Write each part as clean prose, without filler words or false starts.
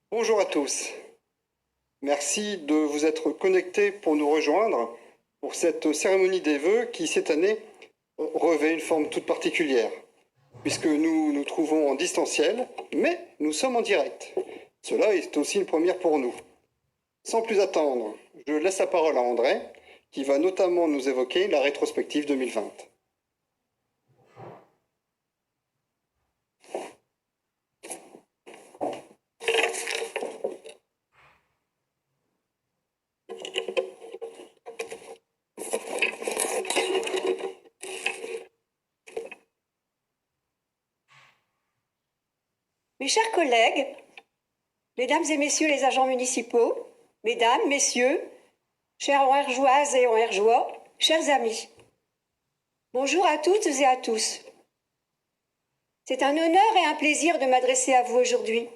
Bonjour à tous. Merci de vous être connectés pour nous rejoindre pour cette cérémonie des vœux qui, cette année, revêt une forme toute particulière, puisque nous nous trouvons en distanciel, mais nous sommes en direct. Cela est aussi une première pour nous. Sans plus attendre, je laisse la parole à André, qui va notamment nous évoquer la rétrospective 2020. Mes chers collègues, mesdames et messieurs les agents municipaux, mesdames, messieurs, chères Auvergeoises et Auvergeois, chers amis, bonjour à toutes et à tous. C'est un honneur et un plaisir de m'adresser à vous aujourd'hui.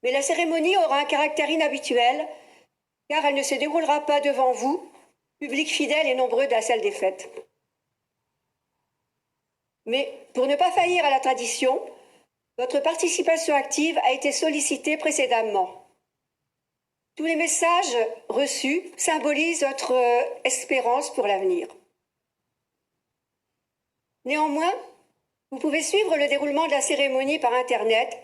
Mais la cérémonie aura un caractère inhabituel, car elle ne se déroulera pas devant vous, public fidèle et nombreux de la salle des fêtes. Mais pour ne pas faillir à la tradition, votre participation active a été sollicitée précédemment. Tous les messages reçus symbolisent votre espérance pour l'avenir. Néanmoins, vous pouvez suivre le déroulement de la cérémonie par Internet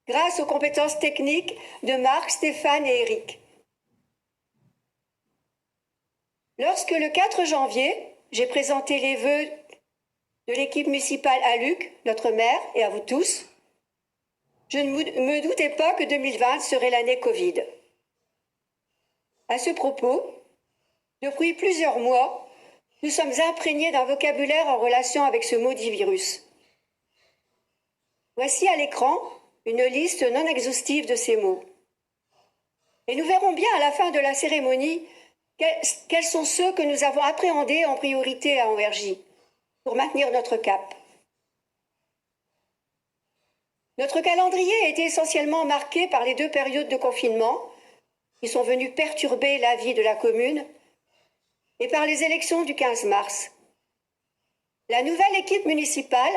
grâce aux compétences techniques de Marc, Stéphane et Eric. Lorsque le 4 janvier, j'ai présenté les vœux de l'équipe municipale à Luc, notre maire, et à vous tous, je ne me doutais pas que 2020 serait l'année Covid. À ce propos, depuis plusieurs mois, nous sommes imprégnés d'un vocabulaire en relation avec ce maudit virus. Voici à l'écran une liste non exhaustive de ces mots. Et nous verrons bien à la fin de la cérémonie quels sont ceux que nous avons appréhendés en priorité à Anvergy pour maintenir notre cap. Notre calendrier a été essentiellement marqué par les 2 périodes de confinement qui sont venues perturber la vie de la commune et par les élections du 15 mars. La nouvelle équipe municipale,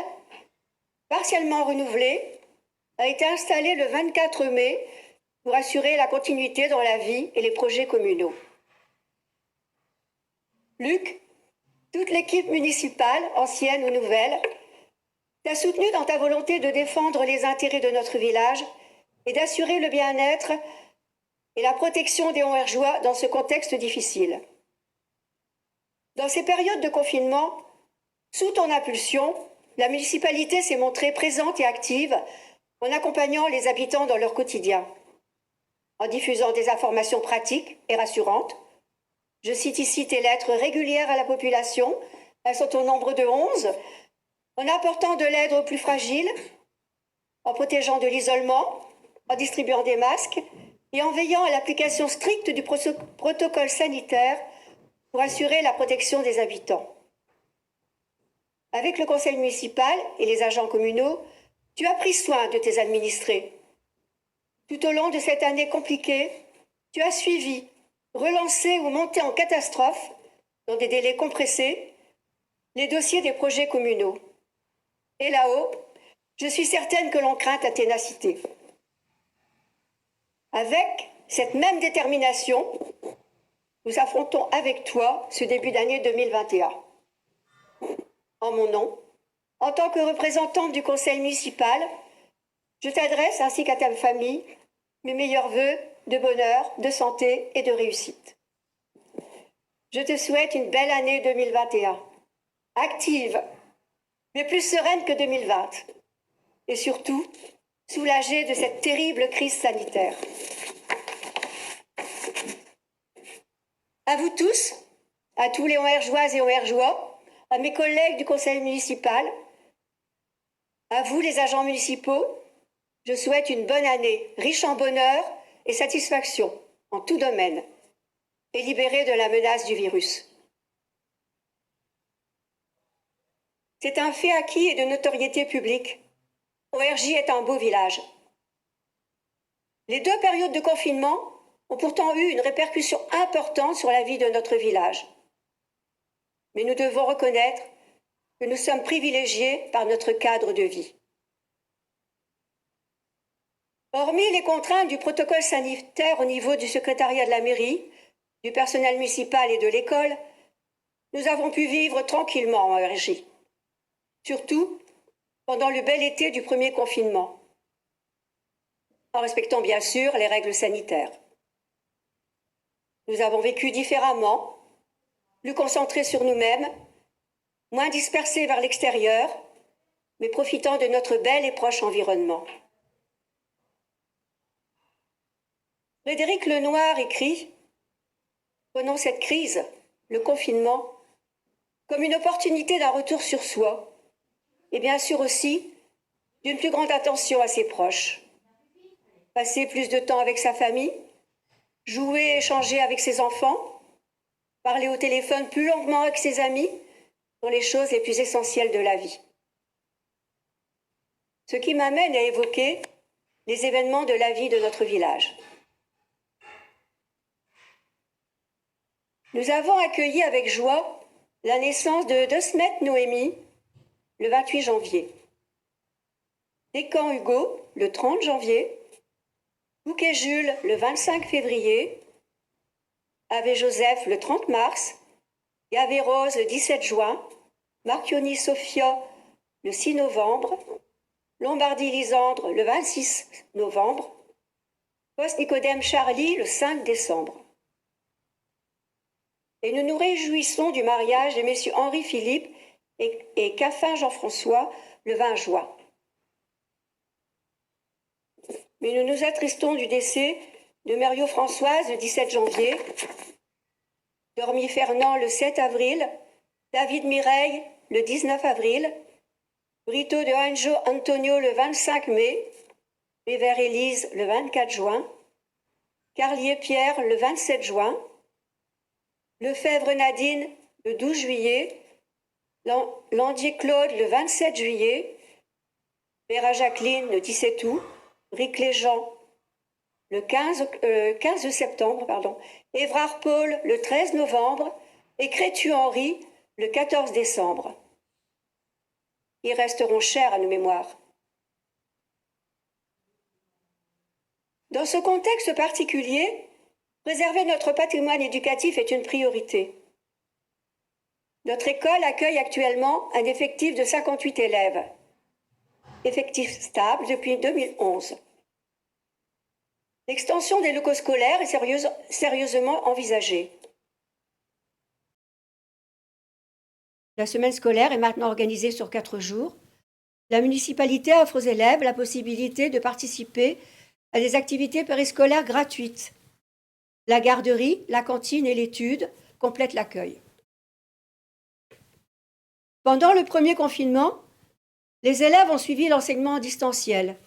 partiellement renouvelée, a été installée le 24 mai pour assurer la continuité dans la vie et les projets communaux. Luc, toute l'équipe municipale, ancienne ou nouvelle, t'a soutenu dans ta volonté de défendre les intérêts de notre village et d'assurer le bien-être et la protection des Auvergeois dans ce contexte difficile. Dans ces périodes de confinement, sous ton impulsion, la municipalité s'est montrée présente et active en accompagnant les habitants dans leur quotidien, en diffusant des informations pratiques et rassurantes. Je cite ici tes lettres régulières à la population, elles sont au nombre de 11, en apportant de l'aide aux plus fragiles, en protégeant de l'isolement, en distribuant des masques et en veillant à l'application stricte du protocole sanitaire pour assurer la protection des habitants. Avec le conseil municipal et les agents communaux, tu as pris soin de tes administrés. Tout au long de cette année compliquée, tu as suivi, relancé ou monté en catastrophe, dans des délais compressés, les dossiers des projets communaux. Et là-haut, je suis certaine que l'on craint ta ténacité. Avec cette même détermination, nous affrontons avec toi ce début d'année 2021. En mon nom, en tant que représentante du conseil municipal, je t'adresse ainsi qu'à ta famille mes meilleurs vœux de bonheur, de santé et de réussite. Je te souhaite une belle année 2021, active, mais plus sereine que 2020, et surtout soulagée de cette terrible crise sanitaire. À vous tous, à tous les Auvergeoises et Auvergeois, à mes collègues du conseil municipal, à vous les agents municipaux, je souhaite une bonne année, riche en bonheur et satisfaction en tout domaine, et libérée de la menace du virus. C'est un fait acquis et de notoriété publique. Auvergy est un beau village. Les 2 périodes de confinement ont pourtant eu une répercussion importante sur la vie de notre village. Mais nous devons reconnaître que nous sommes privilégiés par notre cadre de vie. Hormis les contraintes du protocole sanitaire au niveau du secrétariat de la mairie, du personnel municipal et de l'école, nous avons pu vivre tranquillement en RJ. Surtout pendant le bel été du premier confinement, en respectant bien sûr les règles sanitaires. Nous avons vécu différemment, plus concentrés sur nous-mêmes, moins dispersés vers l'extérieur, mais profitant de notre bel et proche environnement. Frédéric Lenoir écrit « Prenons cette crise, le confinement, comme une opportunité d'un retour sur soi, et bien sûr aussi d'une plus grande attention à ses proches. Passer plus de temps avec sa famille, jouer et échanger avec ses enfants, parler au téléphone plus longuement avec ses amis sont les choses les plus essentielles de la vie. Ce qui m'amène à évoquer les événements de la vie de notre village. Nous avons accueilli avec joie la naissance de Desmet Noémie le 28 janvier. Descamps Hugo le 30 janvier, Bouquet Jules le 25 février, Ave Joseph le 30 mars, Gavé Rose le 17 juin, Marchioni Sophia le 6 novembre, Lombardi Lisandre le 26 novembre, Post Nicodème Charlie le 5 décembre. Et nous nous réjouissons du mariage de messieurs Henri Philippe et Caffin Jean-François le 20 juin. Mais nous nous attristons du décès de Mériot Françoise le 17 janvier, Dormy Fernand le 7 avril, David Mireille le 19 avril, Brito de Anjo Antonio le 25 mai, Béver Élise le 24 juin, Carlier Pierre le 27 juin, Lefebvre Nadine le 12 juillet, Landier Claude le 27 juillet, Béra Jacqueline le 17 août, Riclet Jean le 15 septembre, Évrard Paul le 13 novembre et Crétu Henri le 14 décembre. Ils resteront chers à nos mémoires. Dans ce contexte particulier, préserver notre patrimoine éducatif est une priorité. Notre école accueille actuellement un effectif de 58 élèves, effectif stable depuis 2011. L'extension des locaux scolaires est sérieusement envisagée. La semaine scolaire est maintenant organisée sur 4 jours. La municipalité offre aux élèves la possibilité de participer à des activités périscolaires gratuites. La garderie, la cantine et l'étude complètent l'accueil. Pendant le premier confinement, les élèves ont suivi l'enseignement en distanciel,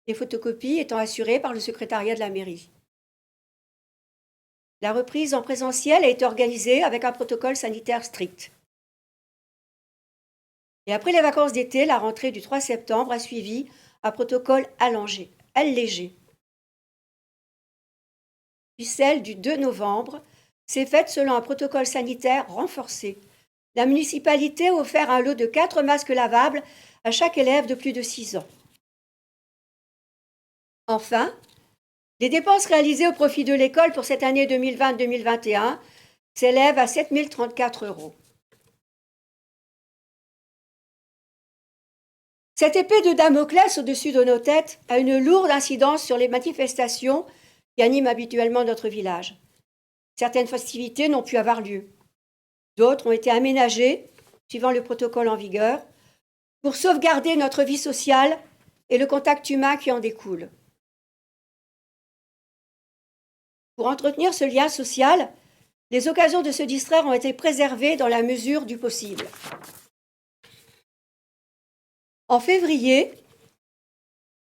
les photocopies étant assurées par le secrétariat de la mairie. La reprise en présentiel a été organisée avec un protocole sanitaire strict. Et après les vacances d'été, la rentrée du 3 septembre a suivi un protocole allégé. Puis celle du 2 novembre s'est faite selon un protocole sanitaire renforcé. La municipalité a offert un lot de 4 masques lavables à chaque élève de plus de 6 ans. Enfin, les dépenses réalisées au profit de l'école pour cette année 2020-2021 s'élèvent à 7 034 €. Cette épée de Damoclès au-dessus de nos têtes a une lourde incidence sur les manifestations qui animent habituellement notre village. Certaines festivités n'ont pu avoir lieu. D'autres ont été aménagées, suivant le protocole en vigueur, pour sauvegarder notre vie sociale et le contact humain qui en découle. Pour entretenir ce lien social, les occasions de se distraire ont été préservées dans la mesure du possible. En février,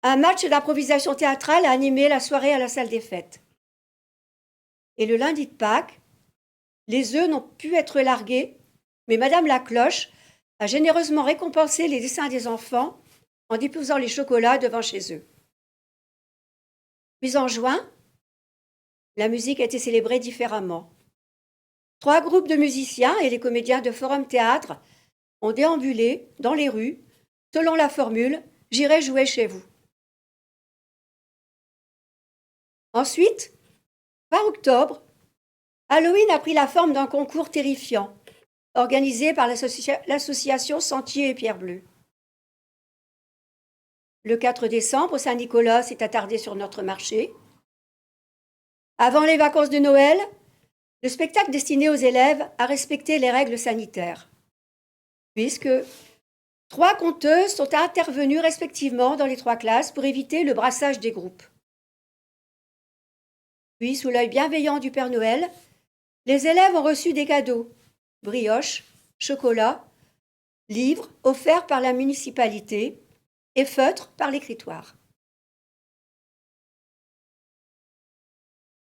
un match d'improvisation théâtrale a animé la soirée à la salle des fêtes. Et le lundi de Pâques, les œufs n'ont pu être largués, mais Madame Lacloche a généreusement récompensé les dessins des enfants en déposant les chocolats devant chez eux. Puis en juin, la musique a été célébrée différemment. 3 groupes de musiciens et les comédiens de Forum Théâtre ont déambulé dans les rues selon la formule « J'irai jouer chez vous ». Ensuite, fin octobre, Halloween a pris la forme d'un concours terrifiant, organisé par l'association Sentier et Pierre Bleue. Le 4 décembre, Saint-Nicolas s'est attardé sur notre marché. Avant les vacances de Noël, le spectacle destiné aux élèves a respecté les règles sanitaires, puisque 3 conteuses sont intervenues respectivement dans les 3 classes pour éviter le brassage des groupes. Puis, sous l'œil bienveillant du Père Noël, les élèves ont reçu des cadeaux, brioches, chocolat, livres offerts par la municipalité et feutres par l'écritoire.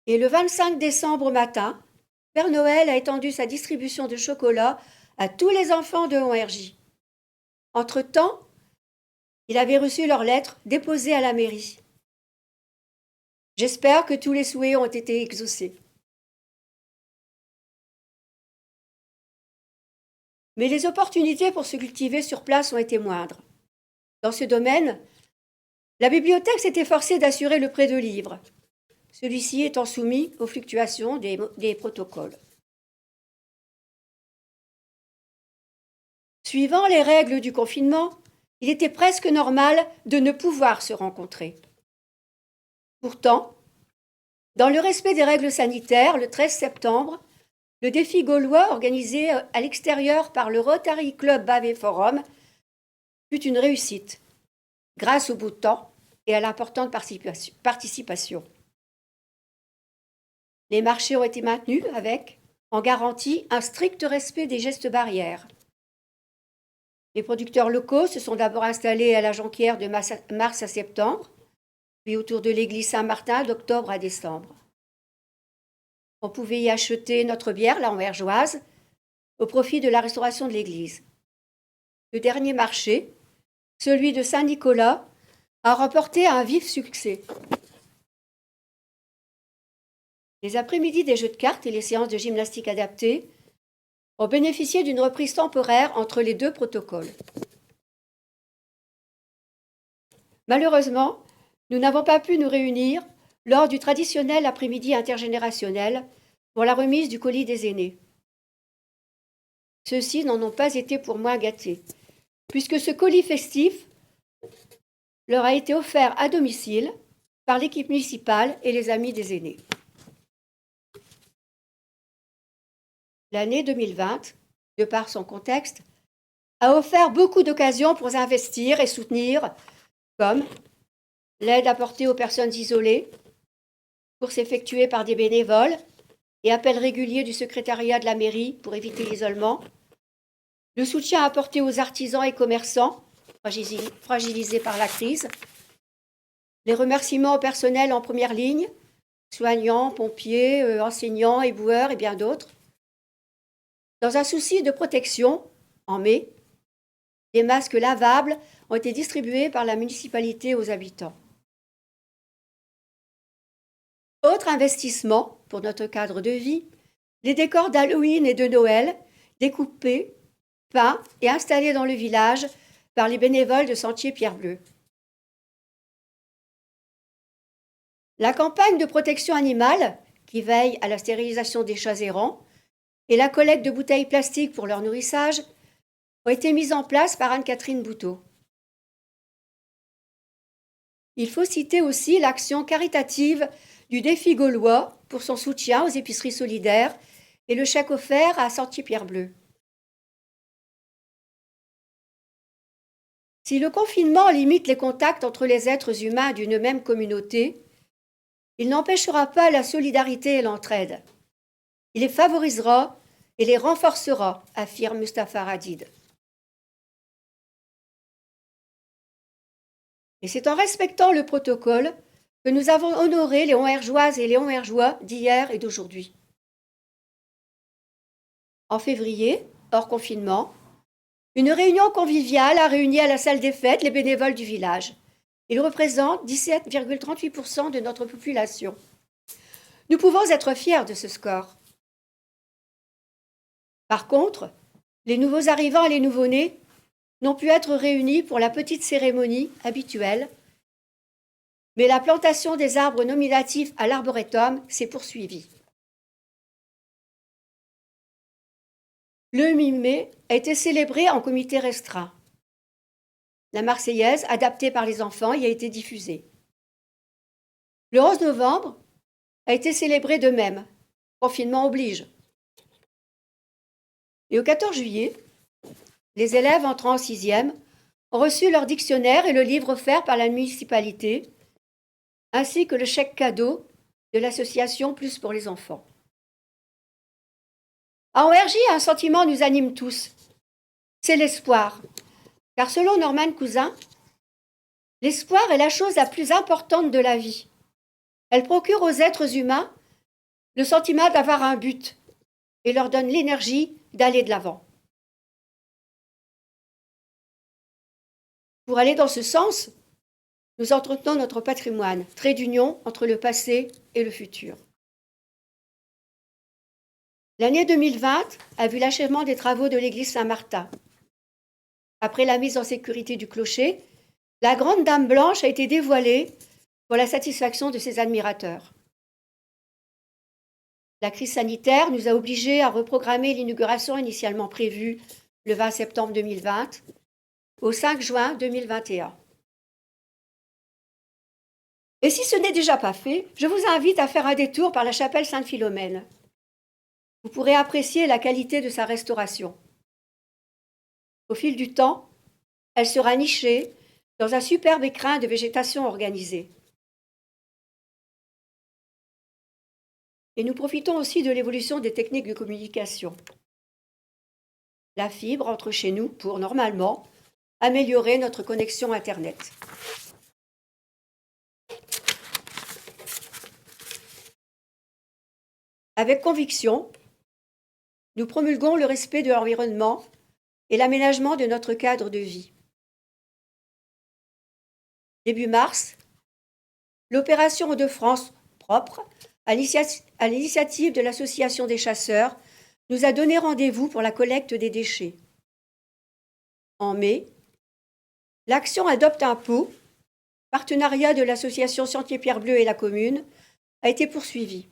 Et le 25 décembre au matin, Père Noël a étendu sa distribution de chocolat à tous les enfants de ORJ. Entre-temps, il avait reçu leurs lettres déposées à la mairie. J'espère que tous les souhaits ont été exaucés. Mais les opportunités pour se cultiver sur place ont été moindres. Dans ce domaine, la bibliothèque s'est efforcée d'assurer le prêt de livres, celui-ci étant soumis aux fluctuations des protocoles. Suivant les règles du confinement, il était presque normal de ne pouvoir se rencontrer. Pourtant, dans le respect des règles sanitaires, le 13 septembre, le défi gaulois organisé à l'extérieur par le Rotary Club Bavet Forum fut une réussite, grâce au beau temps et à l'importante participation. Les marchés ont été maintenus avec, en garantie, un strict respect des gestes barrières. Les producteurs locaux se sont d'abord installés à la Jonquière de mars à septembre, puis autour de l'église Saint-Martin d'octobre à décembre. On pouvait y acheter notre bière, la Anvergeoise, au profit de la restauration de l'église. Le dernier marché, celui de Saint-Nicolas, a remporté un vif succès. Les après-midi des jeux de cartes et les séances de gymnastique adaptées ont bénéficié d'une reprise temporaire entre les 2 protocoles. Malheureusement, nous n'avons pas pu nous réunir lors du traditionnel après-midi intergénérationnel pour la remise du colis des aînés. Ceux-ci n'en ont pas été pour moins gâtés, puisque ce colis festif leur a été offert à domicile par l'équipe municipale et les amis des aînés. L'année 2020, de par son contexte, a offert beaucoup d'occasions pour investir et soutenir, comme l'aide apportée aux personnes isolées, courses effectuées par des bénévoles et appels réguliers du secrétariat de la mairie pour éviter l'isolement, le soutien apporté aux artisans et commerçants fragilisés par la crise, les remerciements au personnel en première ligne, soignants, pompiers, enseignants, éboueurs et bien d'autres. Dans un souci de protection, en mai, des masques lavables ont été distribués par la municipalité aux habitants. Autre investissement pour notre cadre de vie, les décors d'Halloween et de Noël, découpés, peints et installés dans le village par les bénévoles de Sentier Pierre Bleue. La campagne de protection animale, qui veille à la stérilisation des chats errants, et la collecte de bouteilles plastiques pour leur nourrissage ont été mises en place par Anne-Catherine Bouteau. Il faut citer aussi l'action caritative du défi gaulois pour son soutien aux épiceries solidaires et le chèque offert à Sentier Pierre Bleue. Si le confinement limite les contacts entre les êtres humains d'une même communauté, il n'empêchera pas la solidarité et l'entraide. Il les favorisera et les renforcera, affirme Mustapha Radid. Et c'est en respectant le protocole que nous avons honoré les Honhergeoises et les Honhergeois d'hier et d'aujourd'hui. En février, hors confinement, une réunion conviviale a réuni à la salle des fêtes les bénévoles du village. Ils représentent 17,38% de notre population. Nous pouvons être fiers de ce score. Par contre, les nouveaux arrivants et les nouveau-nés n'ont pu être réunis pour la petite cérémonie habituelle mais la plantation des arbres nominatifs à l'arboretum s'est poursuivie. Le 8 mai a été célébré en comité restreint. La Marseillaise, adaptée par les enfants, y a été diffusée. Le 11 novembre a été célébré de même. Confinement oblige. Et au 14 juillet, les élèves entrant en 6e ont reçu leur dictionnaire et le livre offert par la municipalité, ainsi que le chèque cadeau de l'association Plus pour les enfants. À ORJ, un sentiment nous anime tous. C'est l'espoir. Car selon Norman Cousin, l'espoir est la chose la plus importante de la vie. Elle procure aux êtres humains le sentiment d'avoir un but et leur donne l'énergie d'aller de l'avant. Pour aller dans ce sens, nous entretenons notre patrimoine, trait d'union entre le passé et le futur. L'année 2020 a vu l'achèvement des travaux de l'église Saint-Martin. Après la mise en sécurité du clocher, la grande dame blanche a été dévoilée pour la satisfaction de ses admirateurs. La crise sanitaire nous a obligés à reprogrammer l'inauguration initialement prévue le 20 septembre 2020 au 5 juin 2021. Et si ce n'est déjà pas fait, je vous invite à faire un détour par la chapelle Sainte-Philomène. Vous pourrez apprécier la qualité de sa restauration. Au fil du temps, elle sera nichée dans un superbe écrin de végétation organisée. Et nous profitons aussi de l'évolution des techniques de communication. La fibre entre chez nous pour, normalement, améliorer notre connexion Internet. Avec conviction, nous promulguons le respect de l'environnement et l'aménagement de notre cadre de vie. Début mars, l'opération Hauts-de-France propre, à l'initiative de l'Association des chasseurs, nous a donné rendez-vous pour la collecte des déchets. En mai, l'action Adopte un pot, partenariat de l'association Sentier Pierre Bleu et la commune, a été poursuivie.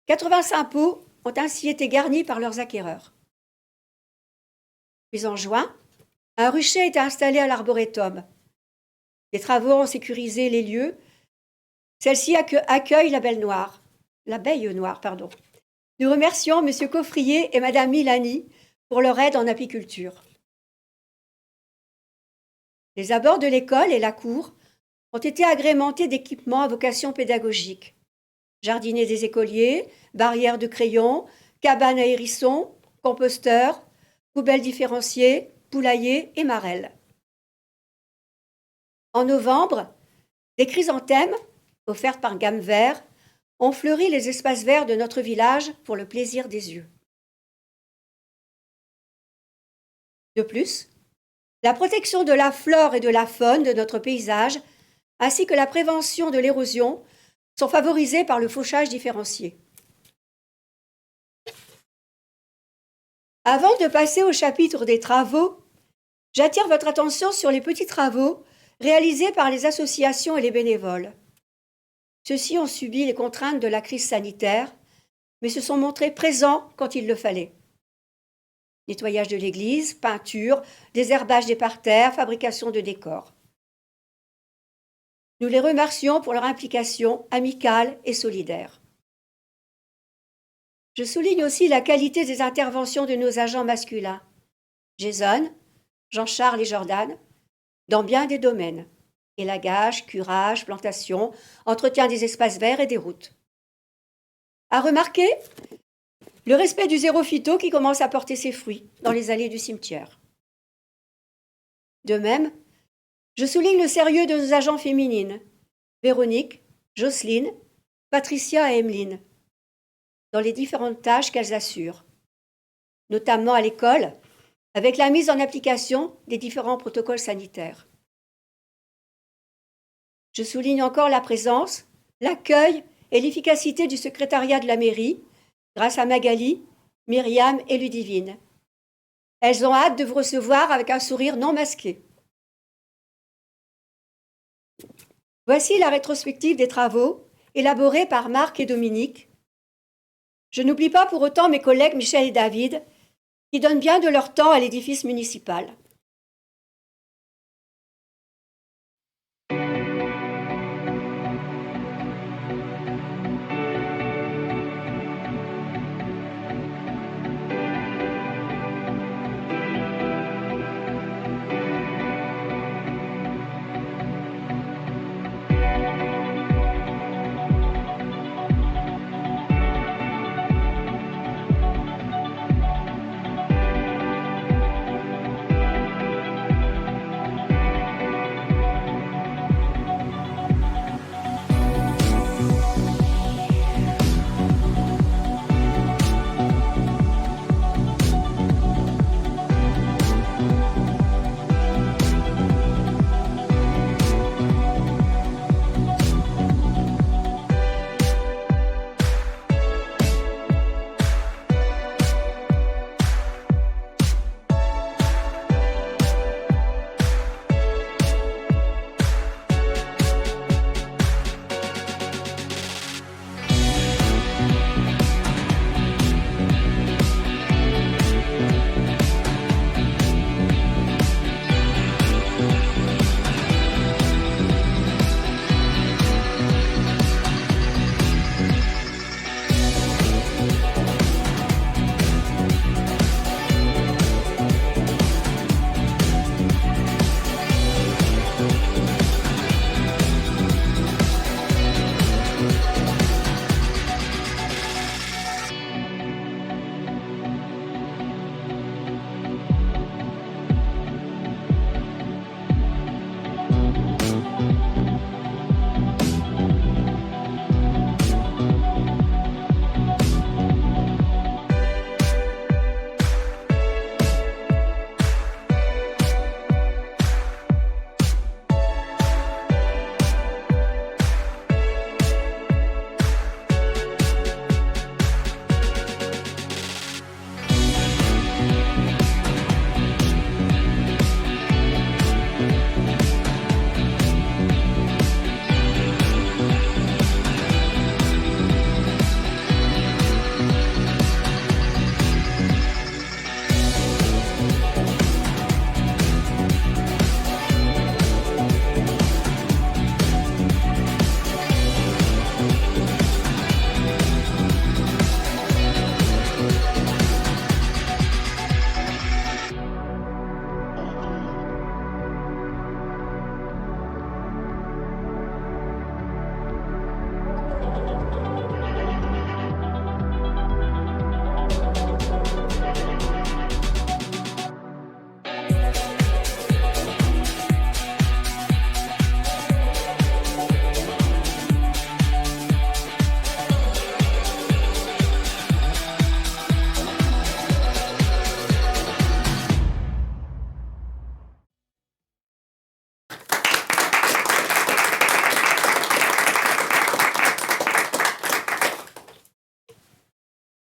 85 pots ont ainsi été garnis par leurs acquéreurs. Puis en juin, un rucher a été installé à l'arboretum. Les travaux ont sécurisé les lieux. Celle-ci accueille l'abeille noire. Nous remercions M. Coffrier et Mme Milani pour leur aide en apiculture. Les abords de l'école et la cour ont été agrémentés d'équipements à vocation pédagogique. Jardinier des écoliers, barrières de crayons, cabanes à hérissons, composteurs, poubelles différenciées, poulaillers et marelles. En novembre, des chrysanthèmes, offertes par Gamme Vert, ont fleuri les espaces verts de notre village pour le plaisir des yeux. De plus, la protection de la flore et de la faune de notre paysage, ainsi que la prévention de l'érosion, sont favorisées par le fauchage différencié. Avant de passer au chapitre des travaux, j'attire votre attention sur les petits travaux réalisés par les associations et les bénévoles. Ceux-ci ont subi les contraintes de la crise sanitaire, mais se sont montrés présents quand il le fallait. Nettoyage de l'église, peinture, désherbage des parterres, fabrication de décors. Nous les remercions pour leur implication amicale et solidaire. Je souligne aussi la qualité des interventions de nos agents masculins, Jason, Jean-Charles et Jordan, dans bien des domaines, élagage, curage, plantation, entretien des espaces verts et des routes. À remarquer, le respect du zéro phyto qui commence à porter ses fruits dans les allées du cimetière. De même, je souligne le sérieux de nos agents féminines, Véronique, Jocelyne, Patricia et Emeline, dans les différentes tâches qu'elles assurent, notamment à l'école, avec la mise en application des différents protocoles sanitaires. Je souligne encore la présence, l'accueil et l'efficacité du secrétariat de la mairie, grâce à Magali, Myriam et Ludivine. Elles ont hâte de vous recevoir avec un sourire non masqué. Voici la rétrospective des travaux élaborés par Marc et Dominique. Je n'oublie pas pour autant mes collègues Michel et David, qui donnent bien de leur temps à l'édifice municipal.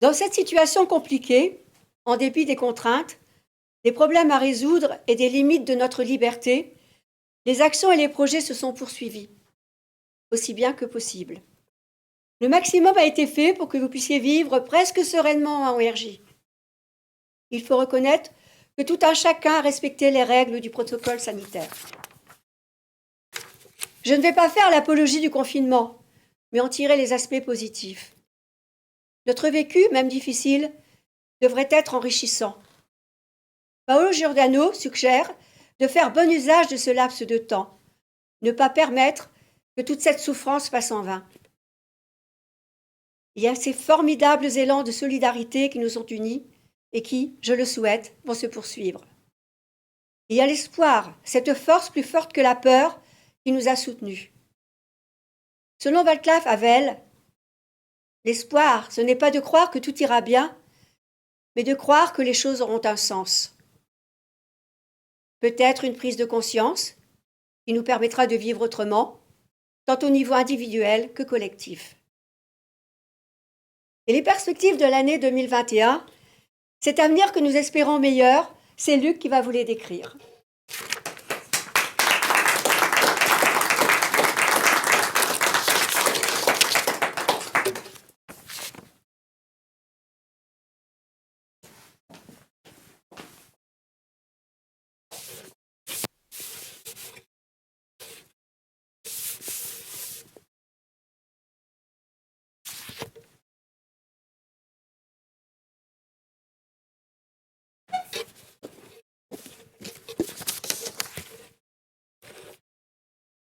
Dans cette situation compliquée, en dépit des contraintes, des problèmes à résoudre et des limites de notre liberté, les actions et les projets se sont poursuivis, aussi bien que possible. Le maximum a été fait pour que vous puissiez vivre presque sereinement en ORJ. Il faut reconnaître que tout un chacun a respecté les règles du protocole sanitaire. Je ne vais pas faire l'apologie du confinement, mais en tirer les aspects positifs. Notre vécu, même difficile, devrait être enrichissant. Paolo Giordano suggère de faire bon usage de ce laps de temps, ne pas permettre que toute cette souffrance passe en vain. Il y a ces formidables élans de solidarité qui nous ont unis et qui, je le souhaite, vont se poursuivre. Il y a l'espoir, cette force plus forte que la peur qui nous a soutenus. Selon Václav Havel, l'espoir, ce n'est pas de croire que tout ira bien, mais de croire que les choses auront un sens. Peut-être une prise de conscience qui nous permettra de vivre autrement, tant au niveau individuel que collectif. Et les perspectives de l'année 2021, cet avenir que nous espérons meilleur, c'est Luc qui va vous les décrire.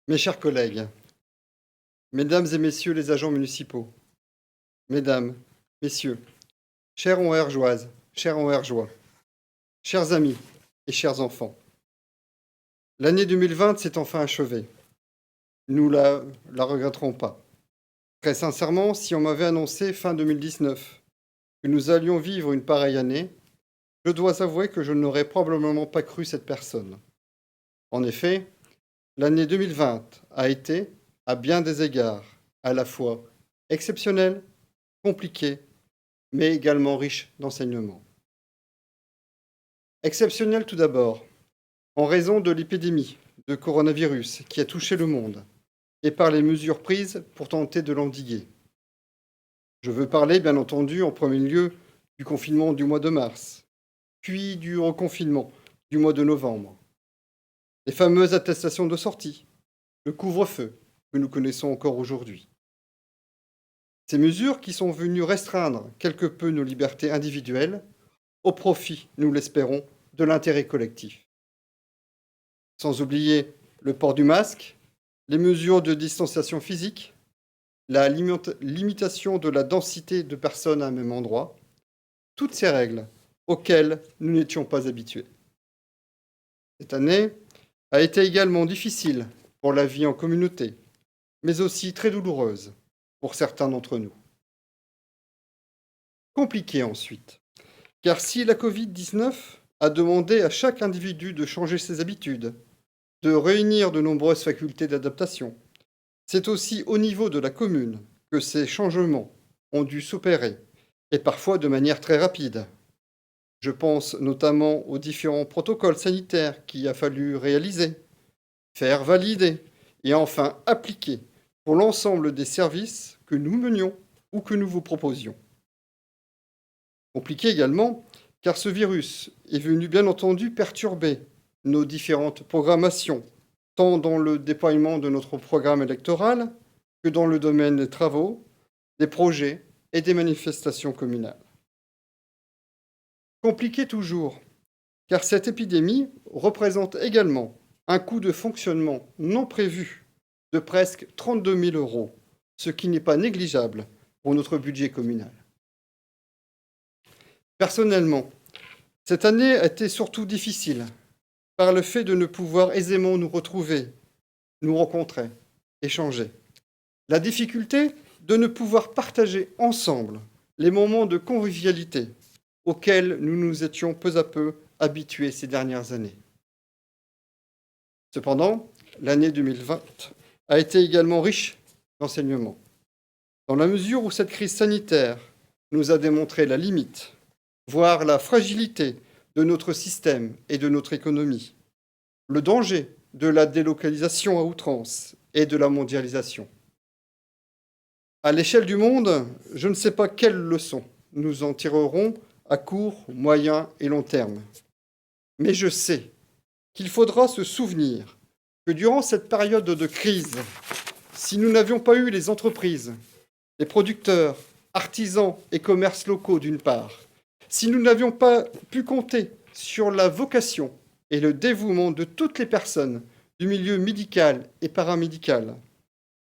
Mes chers collègues, mesdames et messieurs les agents municipaux, mesdames, messieurs, chers Anvergeoises, chers Anvergeois, chers amis et chers enfants, l'année 2020 s'est enfin achevée. Nous la regretterons pas. Très sincèrement, si on m'avait annoncé fin 2019 que nous allions vivre une pareille année, je dois avouer que je n'aurais probablement pas cru cette personne. En effet, l'année 2020 a été, à bien des égards, à la fois exceptionnelle, compliquée, mais également riche d'enseignements. Exceptionnelle tout d'abord, en raison de l'épidémie de coronavirus qui a touché le monde et par les mesures prises pour tenter de l'endiguer. Je veux parler, bien entendu, en premier lieu du confinement du mois de mars, puis du reconfinement du mois de novembre. Les fameuses attestations de sortie, le couvre-feu que nous connaissons encore aujourd'hui. Ces mesures qui sont venues restreindre quelque peu nos libertés individuelles au profit, nous l'espérons, de l'intérêt collectif. Sans oublier le port du masque, les mesures de distanciation physique, la limitation de la densité de personnes à un même endroit, toutes ces règles auxquelles nous n'étions pas habitués. Cette année a été également difficile pour la vie en communauté, mais aussi très douloureuse pour certains d'entre nous. Compliquée ensuite, car si la Covid-19 a demandé à chaque individu de changer ses habitudes, de réunir de nombreuses facultés d'adaptation, c'est aussi au niveau de la commune que ces changements ont dû s'opérer, et parfois de manière très rapide. Je pense notamment aux différents protocoles sanitaires qu'il a fallu réaliser, faire valider et enfin appliquer pour l'ensemble des services que nous menions ou que nous vous proposions. Compliqué également, car ce virus est venu bien entendu perturber nos différentes programmations, tant dans le déploiement de notre programme électoral que dans le domaine des travaux, des projets et des manifestations communales. Compliqué toujours, car cette épidémie représente également un coût de fonctionnement non prévu de presque 32 000 €, ce qui n'est pas négligeable pour notre budget communal. Personnellement, cette année a été surtout difficile par le fait de ne pouvoir aisément nous retrouver, nous rencontrer, échanger. La difficulté de ne pouvoir partager ensemble les moments de convivialité auxquels nous nous étions peu à peu habitués ces dernières années. Cependant, l'année 2020 a été également riche d'enseignements, dans la mesure où cette crise sanitaire nous a démontré la limite, voire la fragilité de notre système et de notre économie, le danger de la délocalisation à outrance et de la mondialisation. À l'échelle du monde, je ne sais pas quelles leçons nous en tirerons à court, moyen et long terme. Mais je sais qu'il faudra se souvenir que durant cette période de crise, si nous n'avions pas eu les entreprises, les producteurs, artisans et commerces locaux d'une part, si nous n'avions pas pu compter sur la vocation et le dévouement de toutes les personnes du milieu médical et paramédical,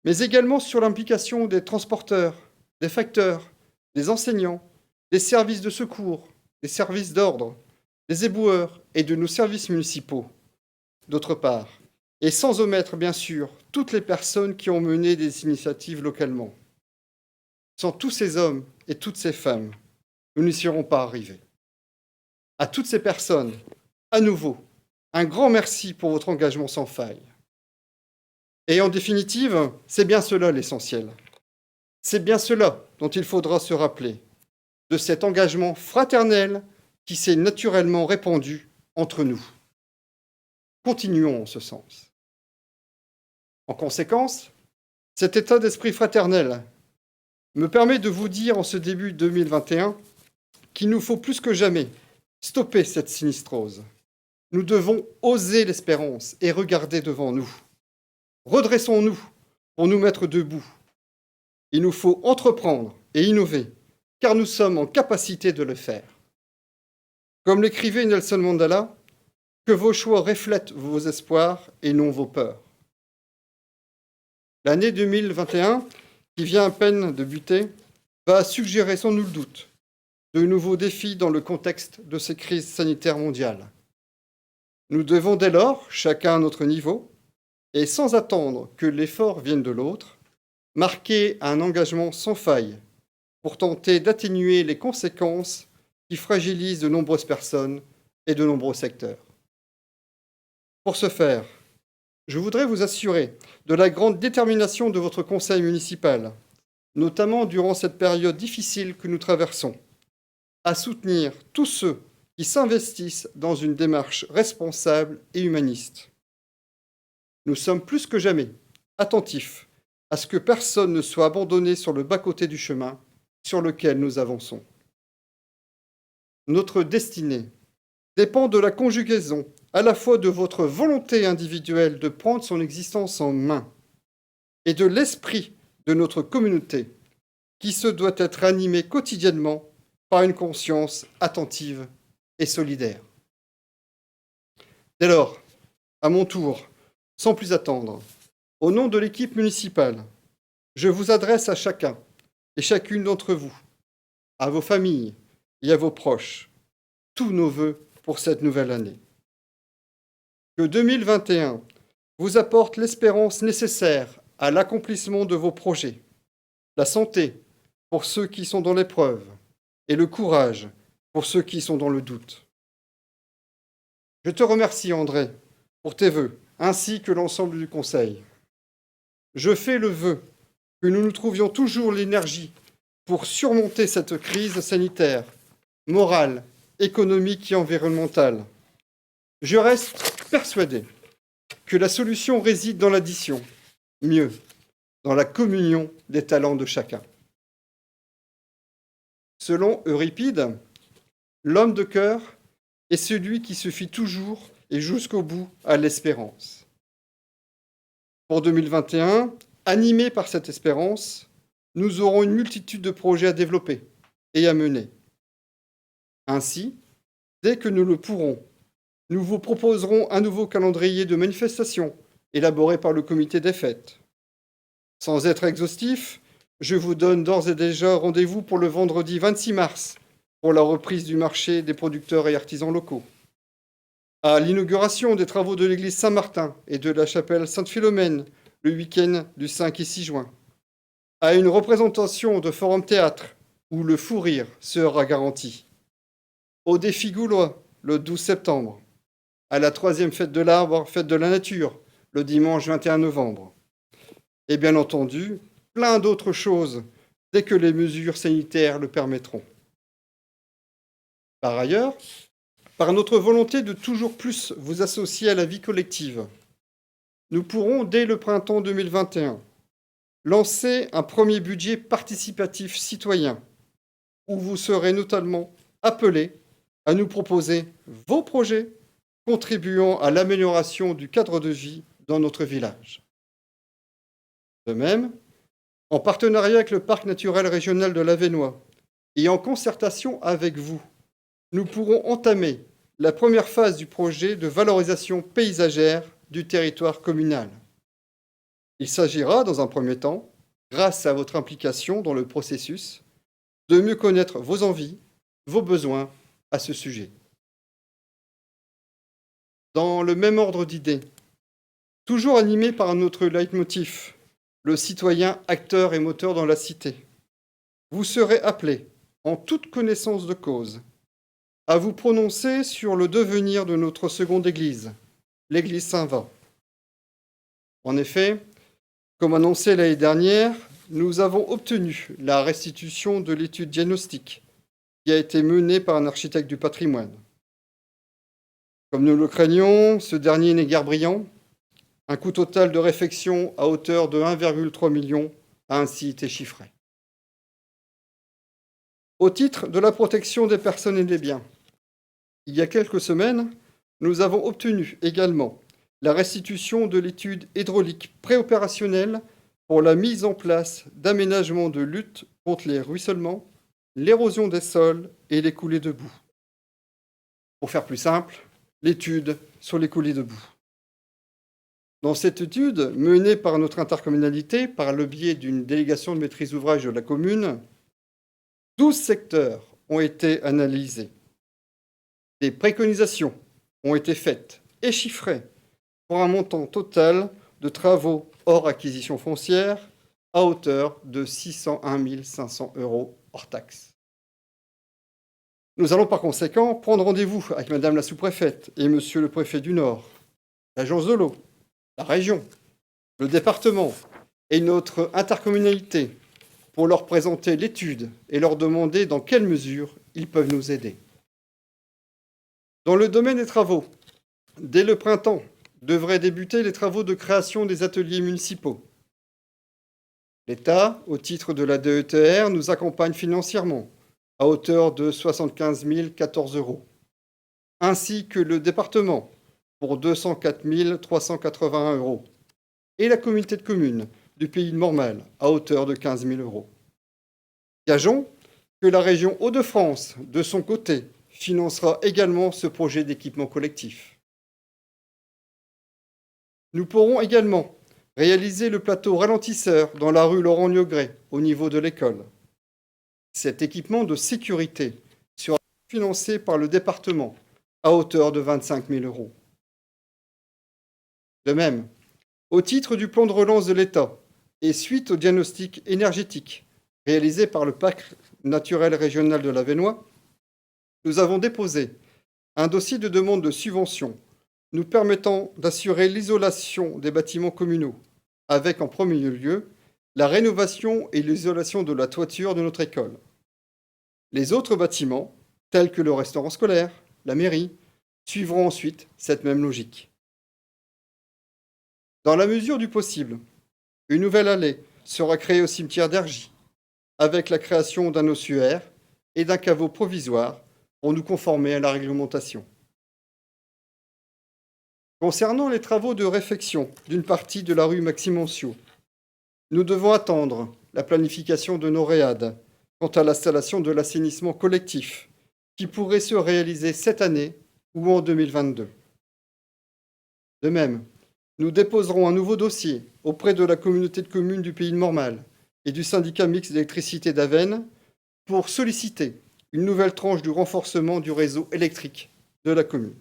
mais également sur l'implication des transporteurs, des facteurs, des enseignants, des services de secours, des services d'ordre, des éboueurs et de nos services municipaux, d'autre part, et sans omettre bien sûr toutes les personnes qui ont mené des initiatives localement. Sans tous ces hommes et toutes ces femmes, nous n'y serons pas arrivés. À toutes ces personnes, à nouveau, un grand merci pour votre engagement sans faille. Et en définitive, c'est bien cela l'essentiel. C'est bien cela dont il faudra se rappeler, de cet engagement fraternel qui s'est naturellement répandu entre nous. Continuons en ce sens. En conséquence, cet état d'esprit fraternel me permet de vous dire en ce début 2021 qu'il nous faut plus que jamais stopper cette sinistrose. Nous devons oser l'espérance et regarder devant nous. Redressons-nous pour nous mettre debout. Il nous faut entreprendre et innover, car nous sommes en capacité de le faire. Comme l'écrivait Nelson Mandela, que vos choix reflètent vos espoirs et non vos peurs. L'année 2021, qui vient à peine de buter, va suggérer sans nul doute de nouveaux défis dans le contexte de ces crises sanitaires mondiales. Nous devons dès lors, chacun à notre niveau, et sans attendre que l'effort vienne de l'autre, marquer un engagement sans faille pour tenter d'atténuer les conséquences qui fragilisent de nombreuses personnes et de nombreux secteurs. Pour ce faire, je voudrais vous assurer de la grande détermination de votre conseil municipal, notamment durant cette période difficile que nous traversons, à soutenir tous ceux qui s'investissent dans une démarche responsable et humaniste. Nous sommes plus que jamais attentifs à ce que personne ne soit abandonné sur le bas-côté du chemin sur lequel nous avançons. Notre destinée dépend de la conjugaison à la fois de votre volonté individuelle de prendre son existence en main et de l'esprit de notre communauté qui se doit être animé quotidiennement par une conscience attentive et solidaire. Dès lors, à mon tour, sans plus attendre, au nom de l'équipe municipale, je vous adresse à chacun et chacune d'entre vous, à vos familles et à vos proches, tous nos vœux pour cette nouvelle année. Que 2021 vous apporte l'espérance nécessaire à l'accomplissement de vos projets, la santé pour ceux qui sont dans l'épreuve et le courage pour ceux qui sont dans le doute. Je te remercie, André, pour tes vœux, ainsi que l'ensemble du Conseil. Je fais le vœu que nous nous trouvions toujours l'énergie pour surmonter cette crise sanitaire, morale, économique et environnementale. Je reste persuadé que la solution réside dans l'addition, mieux, dans la communion des talents de chacun. Selon Euripide, l'homme de cœur est celui qui se fie toujours et jusqu'au bout à l'espérance. Pour 2021, animés par cette espérance, nous aurons une multitude de projets à développer et à mener. Ainsi, dès que nous le pourrons, nous vous proposerons un nouveau calendrier de manifestations élaboré par le comité des fêtes. Sans être exhaustif, je vous donne d'ores et déjà rendez-vous pour le vendredi 26 mars pour la reprise du marché des producteurs et artisans locaux, à l'inauguration des travaux de l'église Saint-Martin et de la chapelle Sainte-Philomène le week-end du 5 et 6 juin, à une représentation de Forum Théâtre où le fou rire sera garanti, au défi gaulois le 12 septembre, à la 3e fête de l'arbre, fête de la nature, le dimanche 21 novembre. Et bien entendu, plein d'autres choses dès que les mesures sanitaires le permettront. Par ailleurs, par notre volonté de toujours plus vous associer à la vie collective, nous pourrons, dès le printemps 2021, lancer un premier budget participatif citoyen, où vous serez notamment appelés à nous proposer vos projets contribuant à l'amélioration du cadre de vie dans notre village. De même, en partenariat avec le Parc naturel régional de l'Avesnois et en concertation avec vous, nous pourrons entamer la première phase du projet de valorisation paysagère du territoire communal. Il s'agira, dans un premier temps, grâce à votre implication dans le processus, de mieux connaître vos envies, vos besoins à ce sujet. Dans le même ordre d'idées, toujours animé par notre leitmotiv, le citoyen acteur et moteur dans la cité, vous serez appelés, en toute connaissance de cause, à vous prononcer sur le devenir de notre seconde église, l'église Saint-Va. En effet, comme annoncé l'année dernière, nous avons obtenu la restitution de l'étude diagnostique qui a été menée par un architecte du patrimoine. Comme nous le craignions, ce dernier n'est guère brillant. Un coût total de réfection à hauteur de 1,3 million a ainsi été chiffré. Au titre de la protection des personnes et des biens, il y a quelques semaines, nous avons obtenu également la restitution de l'étude hydraulique préopérationnelle pour la mise en place d'aménagements de lutte contre les ruissellements, l'érosion des sols et les coulées de boue. Pour faire plus simple, l'étude sur les coulées de boue. Dans cette étude, menée par notre intercommunalité par le biais d'une délégation de maîtrise d'ouvrage de la commune, 12 secteurs ont été analysés. Des préconisations ont été faites et chiffrées pour un montant total de travaux hors acquisition foncière à hauteur de 601 500 € hors taxes. Nous allons par conséquent prendre rendez-vous avec Madame la sous-préfète et Monsieur le préfet du Nord, l'agence de l'eau, la région, le département et notre intercommunalité pour leur présenter l'étude et leur demander dans quelle mesure ils peuvent nous aider. Dans le domaine des travaux, dès le printemps, devraient débuter les travaux de création des ateliers municipaux. L'État, au titre de la DETR, nous accompagne financièrement à hauteur de 75 014 €, ainsi que le département pour 204 381 € et la communauté de communes du Pays de Mormal à hauteur de 15 000 €. Gageons que la région Hauts-de-France, de son côté, financera également ce projet d'équipement collectif. Nous pourrons également réaliser le plateau ralentisseur dans la rue Laurent-Niogré, au niveau de l'école. Cet équipement de sécurité sera financé par le département à hauteur de 25 000 €. De même, au titre du plan de relance de l'État et suite au diagnostic énergétique réalisé par le Parc naturel régional de l'Avesnois, nous avons déposé un dossier de demande de subvention nous permettant d'assurer l'isolation des bâtiments communaux, avec en premier lieu la rénovation et l'isolation de la toiture de notre école. Les autres bâtiments, tels que le restaurant scolaire, la mairie, suivront ensuite cette même logique. Dans la mesure du possible, une nouvelle allée sera créée au cimetière d'Ergy, avec la création d'un ossuaire et d'un caveau provisoire pour nous conformer à la réglementation. Concernant les travaux de réfection d'une partie de la rue Maxime Anciot, nous devons attendre la planification de Noréade quant à l'installation de l'assainissement collectif qui pourrait se réaliser cette année ou en 2022. De même, nous déposerons un nouveau dossier auprès de la communauté de communes du Pays de Mormal et du syndicat mixte d'électricité d'Avesnes pour solliciter une nouvelle tranche du renforcement du réseau électrique de la commune.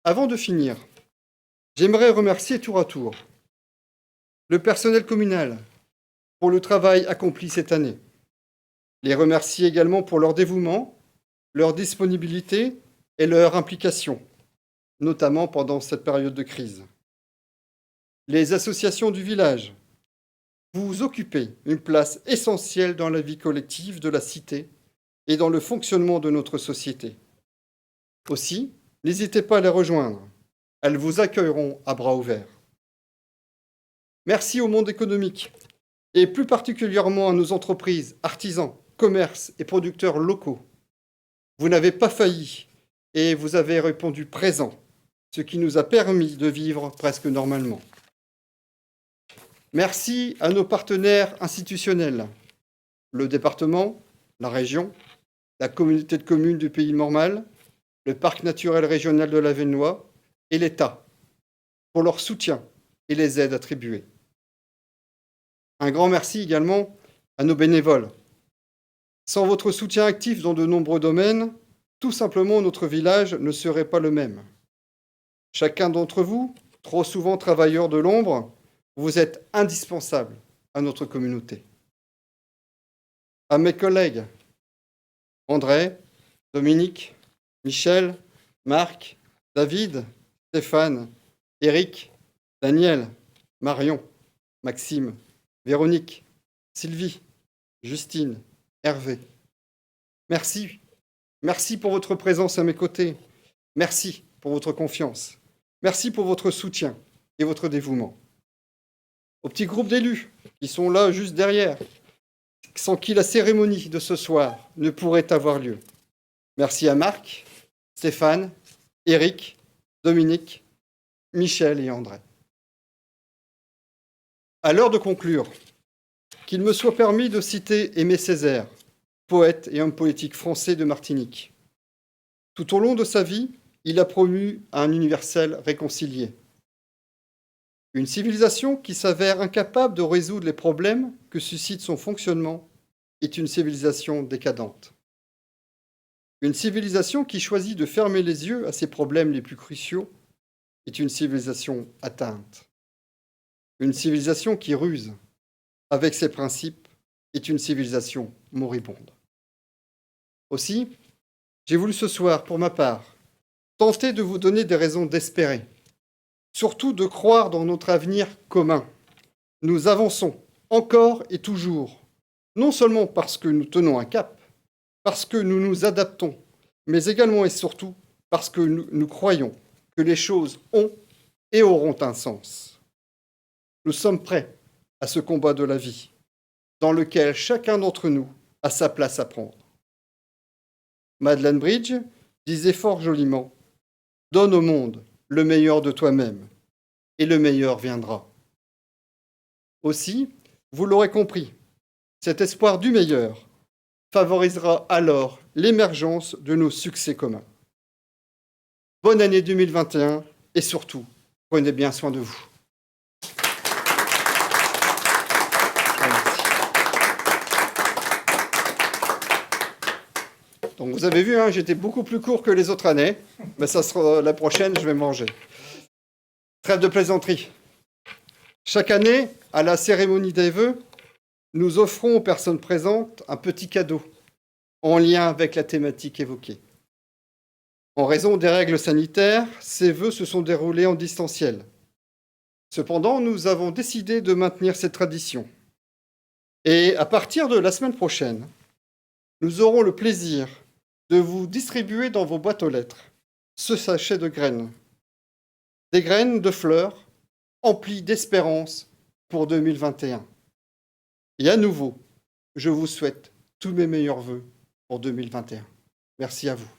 Avant de finir, j'aimerais remercier tour à tour le personnel communal pour le travail accompli cette année, les remercier également pour leur dévouement, leur disponibilité et leur implication, notamment pendant cette période de crise. Les associations du village, vous occupez une place essentielle dans la vie collective de la cité et dans le fonctionnement de notre société. Aussi, n'hésitez pas à les rejoindre. Elles vous accueilleront à bras ouverts. Merci au monde économique et plus particulièrement à nos entreprises, artisans, commerces et producteurs locaux. Vous n'avez pas failli et vous avez répondu présent, ce qui nous a permis de vivre presque normalement. Merci à nos partenaires institutionnels, le département, la région, la communauté de communes du Pays de Mormal, le Parc naturel régional de l'Avesnois et l'État, pour leur soutien et les aides attribuées. Un grand merci également à nos bénévoles. Sans votre soutien actif dans de nombreux domaines, tout simplement notre village ne serait pas le même. Chacun d'entre vous, trop souvent travailleurs de l'ombre, vous êtes indispensables à notre communauté. À mes collègues, André, Dominique, Michel, Marc, David, Stéphane, Éric, Daniel, Marion, Maxime, Véronique, Sylvie, Justine, Hervé. Merci. Merci pour votre présence à mes côtés. Merci pour votre confiance. Merci pour votre soutien et votre dévouement. Aux petits groupes d'élus qui sont là juste derrière, sans qui la cérémonie de ce soir ne pourrait avoir lieu. Merci à Marc, Stéphane, Éric, Dominique, Michel et André. À l'heure de conclure, qu'il me soit permis de citer Aimé Césaire, poète et homme politique français de Martinique. Tout au long de sa vie, il a promu un universel réconcilié. Une civilisation qui s'avère incapable de résoudre les problèmes que suscite son fonctionnement est une civilisation décadente. Une civilisation qui choisit de fermer les yeux à ses problèmes les plus cruciaux est une civilisation atteinte. Une civilisation qui ruse avec ses principes est une civilisation moribonde. Aussi, j'ai voulu ce soir, pour ma part, tenter de vous donner des raisons d'espérer, surtout de croire dans notre avenir commun. Nous avançons encore et toujours, non seulement parce que nous tenons un cap, parce que nous nous adaptons, mais également et surtout parce que nous croyons que les choses ont et auront un sens. Nous sommes prêts à ce combat de la vie, dans lequel chacun d'entre nous a sa place à prendre. Madeleine Bridge disait fort joliment « Donne au monde le meilleur de toi-même, et le meilleur viendra. » Aussi, vous l'aurez compris, cet espoir du meilleur favorisera alors l'émergence de nos succès communs. Bonne année 2021 et surtout, prenez bien soin de vous. Donc vous avez vu, hein, j'étais beaucoup plus court que les autres années, mais ça sera la prochaine, je vais manger. Trêve de plaisanterie. Chaque année, à la cérémonie des vœux, nous offrons aux personnes présentes un petit cadeau en lien avec la thématique évoquée. En raison des règles sanitaires, ces vœux se sont déroulés en distanciel. Cependant, nous avons décidé de maintenir cette tradition. Et à partir de la semaine prochaine, nous aurons le plaisir de vous distribuer dans vos boîtes aux lettres ce sachet de graines. Des graines de fleurs emplies d'espérance pour 2021. Et à nouveau, je vous souhaite tous mes meilleurs vœux pour 2021. Merci à vous.